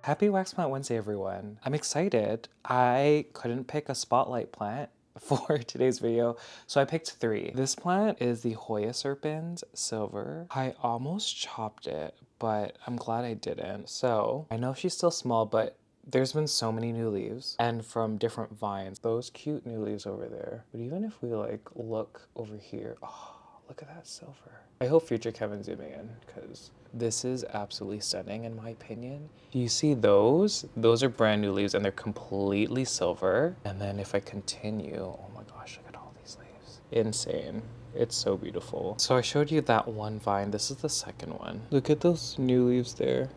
Happy Wax Plant Wednesday, everyone. I'm excited. I couldn't pick a spotlight plant for today's video, so I picked 3. This plant is the Hoya serpens silver. I almost chopped it, but I'm glad I didn't. So I know she's still small, but there's been so many new leaves and from different vines. Those cute new leaves over there. But even if we like look over here, oh, look at that silver. I hope future Kevin's zooming in because this is absolutely stunning in my opinion. Do you see those? Those are brand new leaves and they're completely silver. And then if I continue, oh my gosh, look at all these leaves. Insane. It's so beautiful. So I showed you that one vine. This is the second one. Look at those new leaves there.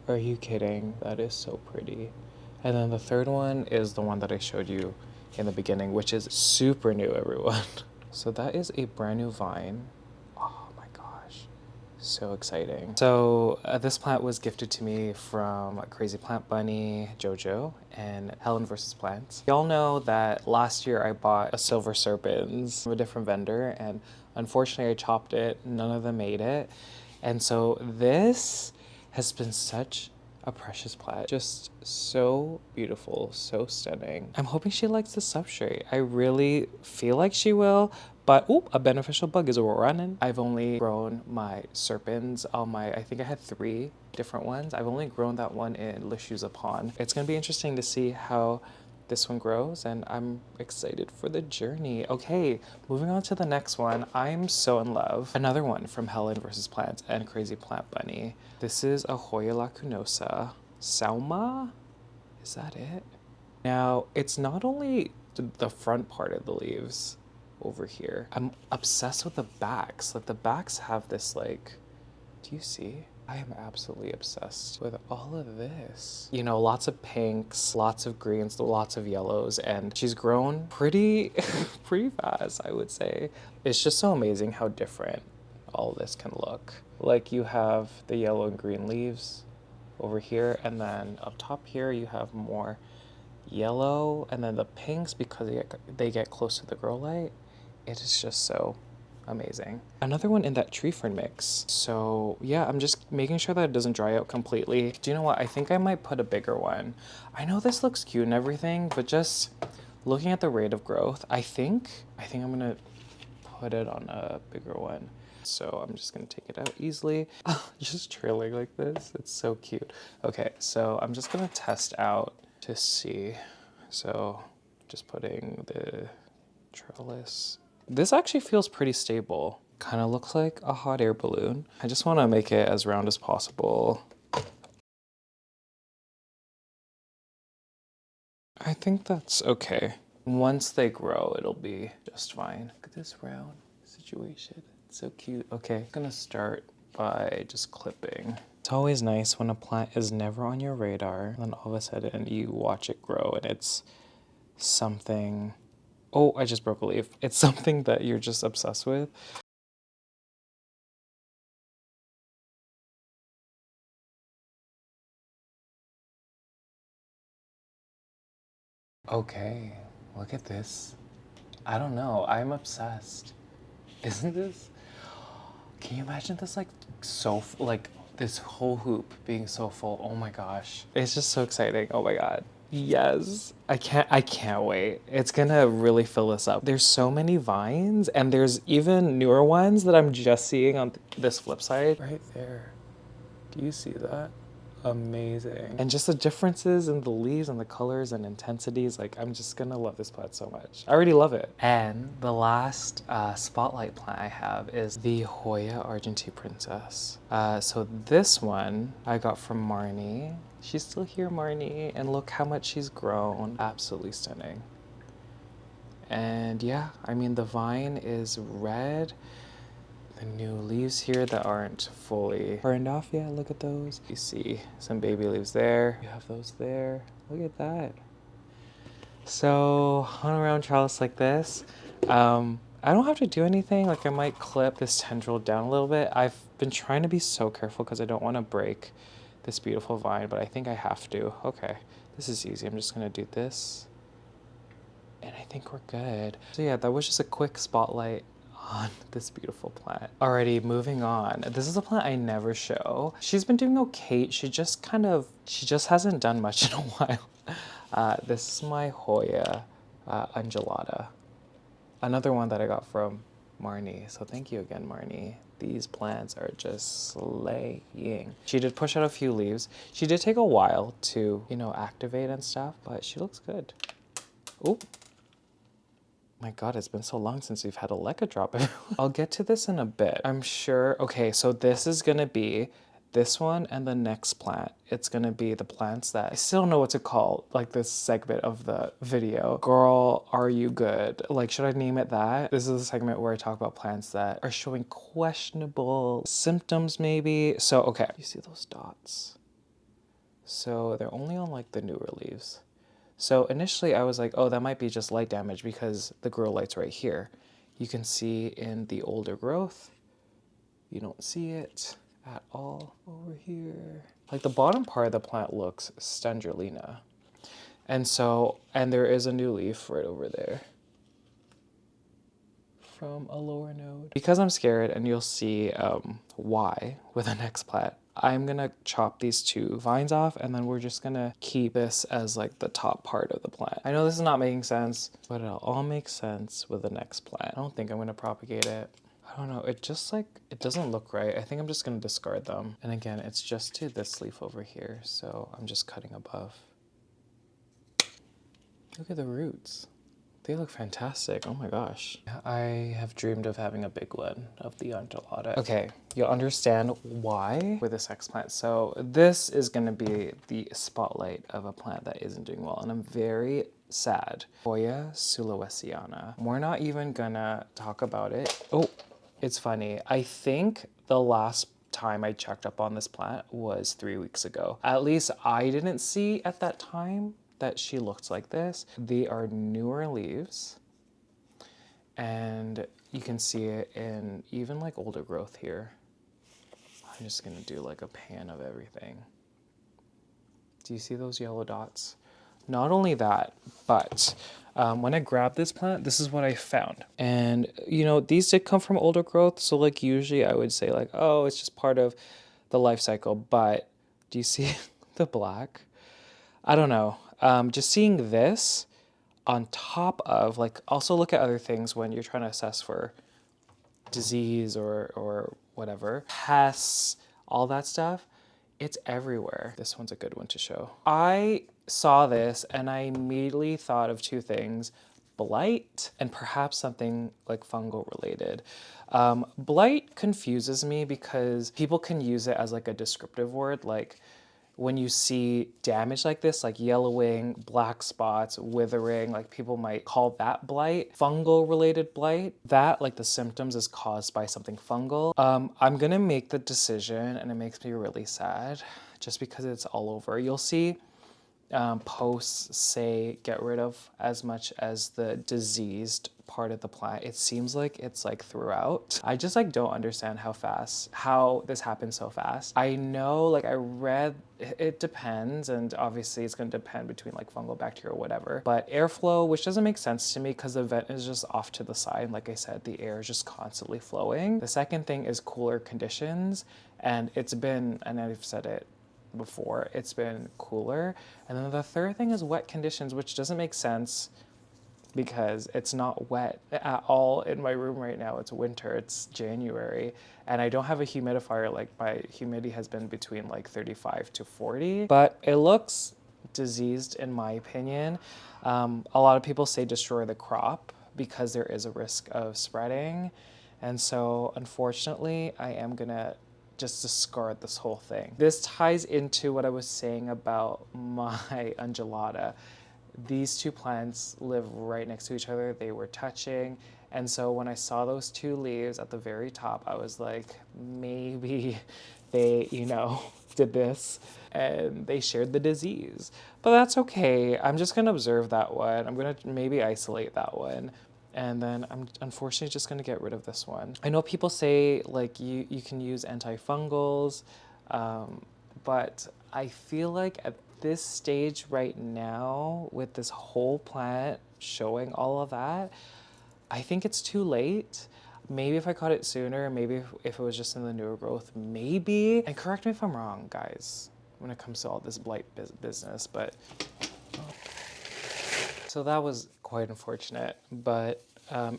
Are you kidding? That is so pretty. And then the third one is the one that I showed you in the beginning, which is super new, everyone. So that is a brand new vine. Oh my gosh, so exciting. So this plant was gifted to me from Crazy Plant Bunny, Jojo, and Helen vs. Plants. Y'all know that last year I bought a silver serpens from a different vendor, and unfortunately I chopped it. None of them made it. And so this has been such a precious plant. Just so beautiful, so stunning. I'm hoping she likes the substrate. I really feel like she will, but oop, a beneficial bug is running. I've only grown my serpens on my, I think I had 3 different ones. I've only grown that one in Le Shoes Pond. It's gonna be interesting to see how this one grows, and I'm excited for the journey. Okay, moving on to the next one. I'm so in love. Another one from Helen vs. Plants and Crazy Plant Bunny. This is a Hoya lacunosa. Souma? Is that it? Now, it's not only the front part of the leaves over here. I'm obsessed with the backs. Like the backs have this like, do you see? I am absolutely obsessed with all of this. You know, lots of pinks, lots of greens, lots of yellows, and she's grown pretty, pretty fast, I would say. It's just so amazing how different all this can look. Like you have the yellow and green leaves over here, and then up top here you have more yellow, and then the pinks because they get close to the grow light. It is just so amazing. Another one in that tree fern mix. So yeah, I'm just making sure that it doesn't dry out completely. Do you know what? I think I might put a bigger one. I know this looks cute and everything, but just looking at the rate of growth, I think I'm gonna put it on a bigger one. So I'm just gonna take it out easily. Just trailing like this. It's so cute. Okay, so I'm just gonna test out to see. So just putting the trellis. This actually feels pretty stable. Kind of looks like a hot air balloon. I just want to make it as round as possible. I think that's okay. Once they grow, it'll be just fine. Look at this round situation. It's so cute. Okay, I'm gonna start by just clipping. It's always nice when a plant is never on your radar, and then all of a sudden you watch it grow and it's something. Oh, I just broke a leaf. It's something that you're just obsessed with. Okay, look at this. I don't know, I'm obsessed. Isn't this? Can you imagine this like like this whole hoop being so full? Oh my gosh. It's just so exciting. Oh my God. Yes. I can't wait. It's gonna really fill this up. There's so many vines and there's even newer ones that I'm just seeing on this flip side. Right there. Do you see that? Amazing. And just the differences in the leaves and the colors and intensities, like I'm just gonna love this plant so much. I already love it. And the last spotlight plant I have is the Hoya Argentea Princess. So this one I got from Marnie. She's still here, Marnie, and look how much she's grown. Absolutely stunning. And yeah, I mean the vine is red. The new leaves here that aren't fully burned off yet, look at those. You see some baby leaves there. You have those there. Look at that. So on a round trellis like this, I don't have to do anything. Like I might clip this tendril down a little bit. I've been trying to be so careful because I don't want to break this beautiful vine, but I think I have to. Okay, this is easy. I'm just gonna do this. And I think we're good. So yeah, that was just a quick spotlight on this beautiful plant. Alrighty, moving on. This is a plant I never show. She's been doing okay. She just hasn't done much in a while. This is my Hoya undulata. Another one that I got from Marnie. So thank you again, Marnie. These plants are just slaying. She did push out a few leaves. She did take a while to, you know, activate and stuff, but she looks good. Oh, my God, it's been so long since we've had a leca drop. I'll get to this in a bit. I'm sure. Okay, so this is gonna be this one and the next plant. It's gonna be the plants that I still don't know what to call, like this segment of the video. Girl, are you good? Like, should I name it that? This is a segment where I talk about plants that are showing questionable symptoms maybe. So, okay, you see those dots? So they're only on like the newer leaves. So initially I was like, oh, that might be just light damage because the grow light's right here. You can see in the older growth, you don't see it at all over here. Like the bottom part of the plant looks Stendrolina. And there is a new leaf right over there from a lower node. Because I'm scared, and you'll see why with the next plant, I'm gonna chop these two vines off and then we're just gonna keep this as like the top part of the plant. I know this is not making sense, but it'll all make sense with the next plant. I don't think I'm gonna propagate it. I don't know, it just like, it doesn't look right. I think I'm just gonna discard them. And again, it's just to this leaf over here, so I'm just cutting above. Look at the roots. They look fantastic. Oh my gosh. I have dreamed of having a big one of the undulata. Okay, you'll understand why with this next plant. So this is gonna be the spotlight of a plant that isn't doing well, and I'm very sad. Hoya sulawesiana. We're not even gonna talk about it. Oh, it's funny. I think the last time I checked up on this plant was 3 weeks ago. At least I didn't see at that time that she looks like this. They are newer leaves, and you can see it in even like older growth here. I'm just gonna do like a pan of everything. Do you see those yellow dots? Not only that, but when I grabbed this plant, this is what I found. And you know, these did come from older growth, so like usually I would say like, oh, it's just part of the life cycle, but do you see the black? I don't know. Just seeing this on top of, like, also look at other things when you're trying to assess for disease or whatever, pests, all that stuff. It's everywhere. This one's a good one to show. I saw this and I immediately thought of two things: blight and perhaps something like fungal related. Blight confuses me because people can use it as like a descriptive word, like when you see damage like this, like yellowing, black spots, withering, like people might call that blight. Fungal related blight, that like the symptoms is caused by something fungal. I'm gonna make the decision, and it makes me really sad just because it's all over. You'll see posts say get rid of as much as the diseased part of the plant. It seems like it's like throughout. I just like don't understand how this happens so fast. I know, like I read, it depends, and obviously it's going to depend between like fungal, bacteria, whatever, but airflow, which doesn't make sense to me because the vent is just off to the side. Like I said, the air is just constantly flowing. The second thing is cooler conditions, and it's been, and I've said it before, it's been cooler. And then the third thing is wet conditions, which doesn't make sense because it's not wet at all in my room right now. It's winter, it's January, and I don't have a humidifier. Like my humidity has been between like 35 to 40, but it looks diseased in my opinion. A lot of people say destroy the crop because there is a risk of spreading. And so unfortunately, I am gonna just discard this whole thing. This ties into what I was saying about my undulata. These two plants live right next to each other. They were touching. And so when I saw those two leaves at the very top, I was like, maybe they, you know, did this and they shared the disease. But that's okay. I'm just gonna observe that one. I'm gonna maybe isolate that one. And then I'm unfortunately just gonna get rid of this one. I know people say like you can use antifungals, but I feel like at this stage right now with this whole plant showing all of that, I think it's too late. Maybe if I caught it sooner, maybe if it was just in the newer growth, maybe. And correct me if I'm wrong, guys, when it comes to all this blight business, but so that was quite unfortunate, but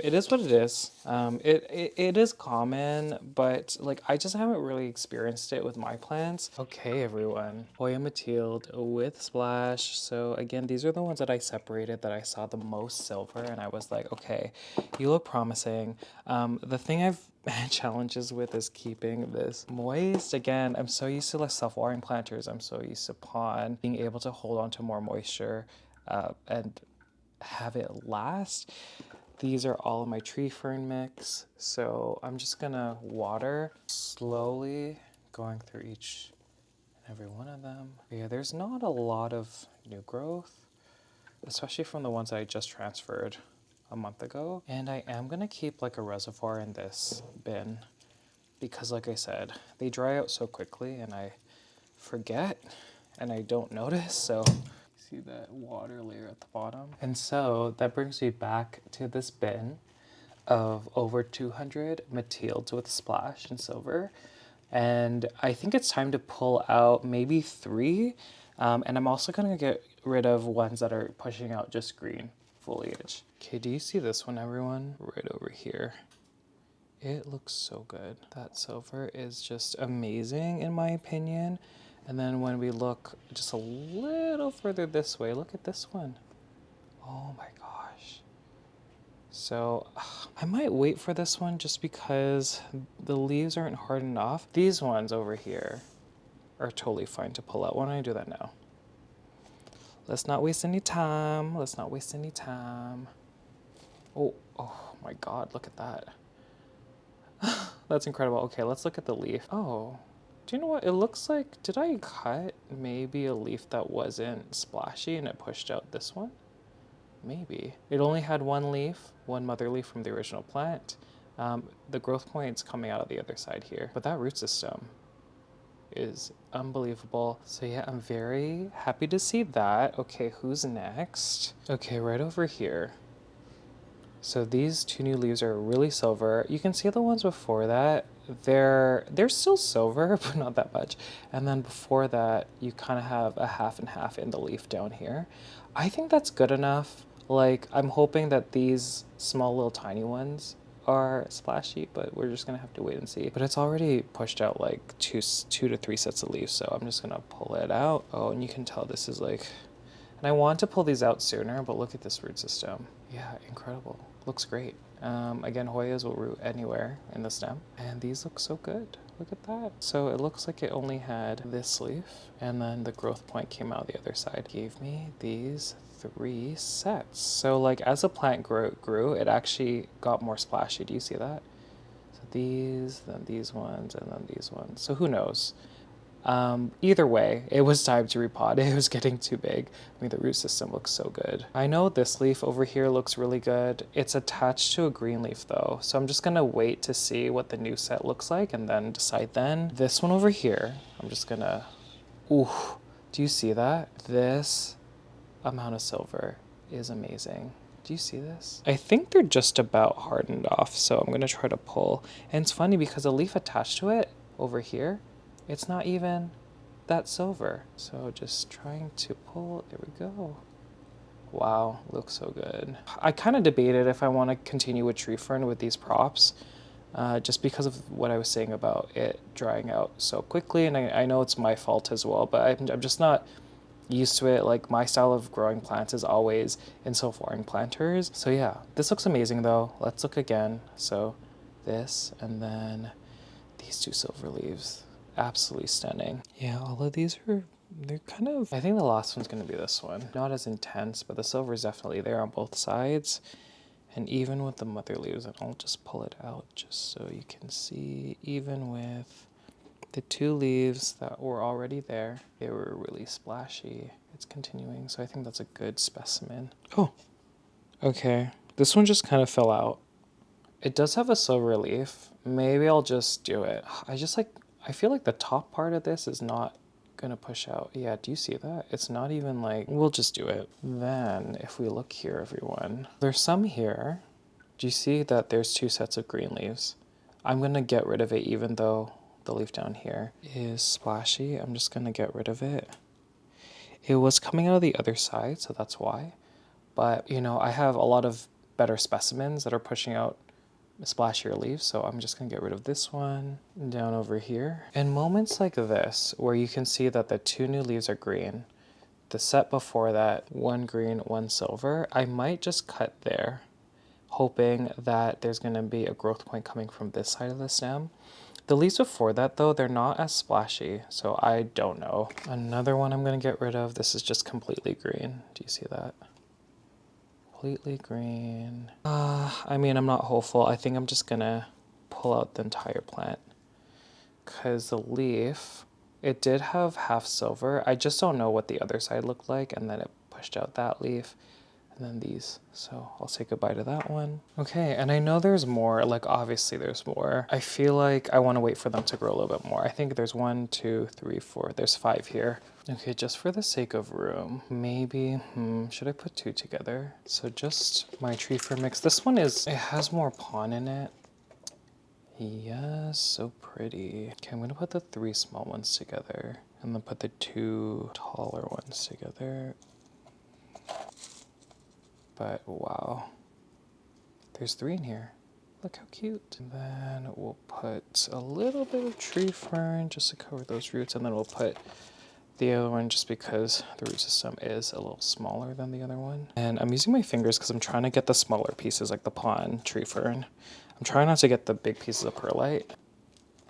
it is what it is. It is common, but like I just haven't really experienced it with my plants. Okay, everyone, Hoya Mathilde with splash. So again, these are the ones that I separated that I saw the most silver, and I was like, okay, you look promising. The thing I've had challenges with is keeping this moist. Again, I'm so used to like self-watering planters. I'm so used to pond being able to hold on to more moisture and have it last. These are all of my tree fern mix, so I'm just gonna water slowly, going through each and every one of them. Yeah, there's not a lot of new growth, especially from the ones that I just transferred a month ago. And I am gonna keep like a reservoir in this bin because like I said, they dry out so quickly and I forget and I don't notice, so see that water layer at the bottom. And so that brings me back to this bin of over 200 Mathildes with splash and silver. And I think it's time to pull out maybe 3. And I'm also gonna get rid of ones that are pushing out just green foliage. Okay, do you see this one, everyone? Right over here. It looks so good. That silver is just amazing in my opinion. And then when we look just a little further this way, look at this one. Oh my gosh. So I might wait for this one just because the leaves aren't hard enough. These ones over here are totally fine to pull out. Why don't I do that now? Let's not waste any time. Let's not waste any time. Oh my God, look at that. That's incredible. Okay, let's look at the leaf. Oh, do you know what? It looks like, did I cut maybe a leaf that wasn't splashy and it pushed out this one? Maybe. It only had one leaf, one mother leaf from the original plant. The growth point's coming out of the other side here. But that root system is unbelievable. So yeah, I'm very happy to see that. Okay, who's next? Okay, right over here. So these 2 new leaves are really silver. You can see the ones before that. They're still silver, but not that much. And then before that, you kind of have a half and half in the leaf down here. I think that's good enough. Like, I'm hoping that these small little tiny ones are splashy, but we're just gonna have to wait and see. But it's already pushed out like two to three sets of leaves, so I'm just gonna pull it out. Oh, and you can tell this is like, and I want to pull these out sooner, but look at this root system. Yeah, incredible. Looks great. Again, Hoyas will root anywhere in the stem. And these look so good. Look at that. So it looks like it only had this leaf, and then the growth point came out the other side. Gave me these 3 sets. So like as the plant grew, it actually got more splashy. Do you see that? So these, then these ones, and then these ones. So who knows? Either way, it was time to repot. It was getting too big. I mean, the root system looks so good. I know this leaf over here looks really good. It's attached to a green leaf though, so I'm just gonna wait to see what the new set looks like and then decide then. This one over here, I'm just gonna, ooh, do you see that? This amount of silver is amazing. Do you see this? I think they're just about hardened off, so I'm gonna try to pull. And it's funny because the leaf attached to it over here, it's not even that silver. So just trying to pull, there we go. Wow, looks so good. I kind of debated if I want to continue with tree fern with these props, just because of what I was saying about it drying out so quickly. And I know it's my fault as well, but I'm just not used to it. Like my style of growing plants is always in self-watering planters. So yeah, this looks amazing though. Let's look again. So this, and then these 2 silver leaves. Absolutely stunning. Yeah, all of these are, they're kind of, I think the last one's gonna be this one. Not as intense, but the silver is definitely there on both sides. And even with the mother leaves, and I'll just pull it out just so you can see, even with the 2 leaves that were already there, they were really splashy. It's continuing, so I think that's a good specimen. Oh, okay. This one just kind of fell out. It does have a silver leaf. Maybe I'll just do it. I feel like the top part of this is not gonna push out. Yeah, do you see that? It's not even like, we'll just do it. Then if we look here, everyone, there's some here, Do you see that there's two sets of green leaves? I'm gonna get rid of it even though the leaf down here is splashy. I'm just gonna get rid of it. It was coming out of the other side, so that's why. But, you know, I have a lot of better specimens that are pushing out splashier leaves, so I'm just gonna get rid of this one down over here. In moments like this, where you can see that the two new leaves are green, the set before that, one green, one silver, I might just cut there, hoping that there's gonna be a growth point coming from this side of the stem. The leaves before that though, they're not as splashy, so I don't know. Another one I'm gonna get rid of, this is just completely green. Do you see that? Completely green. I mean, I'm not hopeful. I think I'm just gonna pull out the entire plant. Because the leaf, it did have half silver. I just don't know what the other side looked like, and then it pushed out that leaf, and then these. So I'll say goodbye to that one. Okay, and I know there's more, like obviously there's more. I feel like I wanna wait for them to grow a little bit more. I think there's 1, 2, 3, 4, there's 5 here. Okay, just for the sake of room, maybe, should I put 2 together? So just my tree fern mix. This one it has more pon in it. Yes, so pretty. Okay, I'm gonna put the 3 small ones together and then put the 2 taller ones together. But wow, there's 3 in here. Look how cute. And then we'll put a little bit of tree fern just to cover those roots, and then we'll put the other one just because the root system is a little smaller than the other one. And I'm using my fingers because I'm trying to get the smaller pieces like the pon, tree fern. I'm trying not to get the big pieces of perlite.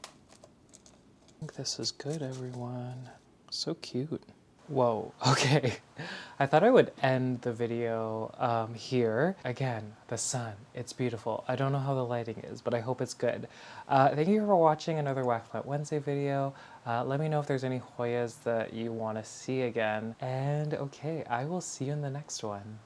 I think this is good, everyone. So cute. Whoa, okay. I thought I would end the video here. Again, the sun, it's beautiful. I don't know how the lighting is, but I hope it's good. Thank you for watching another Whack Plant Wednesday video. Let me know if there's any Hoyas that you want to see again. And okay, I will see you in the next one.